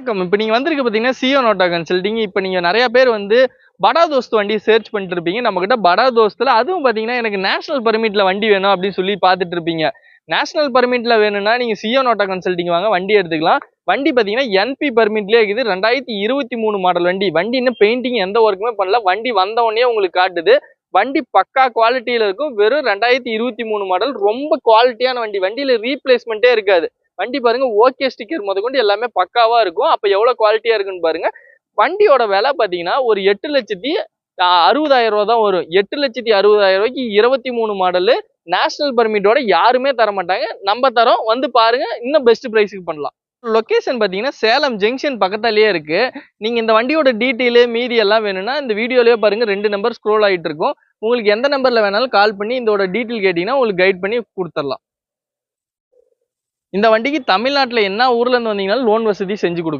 வணக்கம். இப்ப நீங்க வந்திருக்கு பார்த்தீங்கன்னா, சியோ நோட்டா கன்சல்டிங். இப்ப நீங்க நெறைய பேர் வந்து படா தோஸ்த் வண்டி சர்ச் பண்ணிட்டு இருப்பீங்க. நம்மகிட்ட படா தோஸ்த்ல அதுவும் பார்த்தீங்கன்னா, எனக்கு நேஷனல் பெர்மிட்ல வண்டி வேணும் அப்படின்னு சொல்லி பார்த்துட்டு இருப்பீங்க. நேஷனல் பெர்மிட்ல வேணும்னா நீங்க சியோ நோட்டா கன்சல்டிங் வாங்க, வண்டி எடுத்துக்கலாம். வண்டி பார்த்தீங்கன்னா, என்பி பெர்மிட்லயே இருக்குது. 2023 மாடல் வண்டி. வண்டி இன்னும் பெயிண்டிங் எந்த ஒர்க்குமே பண்ணல. வண்டி வந்த உடனே உங்களுக்கு காட்டுது. வண்டி பக்கா குவாலிட்டியில இருக்கும். வெறும் 2023 மாடல். ரொம்ப குவாலிட்டியான வண்டி. வண்டியில ரீப்ளேஸ்மெண்ட்டே இருக்காது. வண்டி பாருங்க, ஓகே ஸ்டிக்கர் முதற்கொண்டு எல்லாமே பக்காவா இருக்கும். அப்ப எவ்வளவு குவாலிட்டியா இருக்குன்னு பாருங்க. வண்டியோட விலை பாத்தீங்கன்னா ஒரு 8,60,000 ரூபாய் தான் வரும். 8,60,000 ரூபாய்க்கு 23 மாடலு நேஷனல் பெர்மிட்டோட யாருமே தர மாட்டாங்க. நம்ம தரோம், வந்து பாருங்க. இன்னும் பெஸ்ட் பிரைஸ்க்கு பண்ணலாம். லொகேஷன் பாத்தீங்கன்னா சேலம் ஜங்ஷன் பக்கத்தாலேயே இருக்கு. நீங்க இந்த வண்டியோட டீட்டெயில் மீதி எல்லாம் வேணும்னா இந்த வீடியோலயே பாருங்க, 2 நம்பர் ஸ்க்ரோல் ஆயிட்டு இருக்கும். உங்களுக்கு எந்த நம்பர்ல வேணாலும் கால் பண்ணி இதோட டீட்டெயில் கேட்டீங்கன்னா உங்களுக்கு கைட் பண்ணி கொடுத்துடலாம். இந்த வண்டிக்கு தமிழ்நாட்டுல என்ன ஊர்ல இருந்து வந்தீங்கன்னாலும் லோன் வசதி செஞ்சு கொடுக்கலாம்.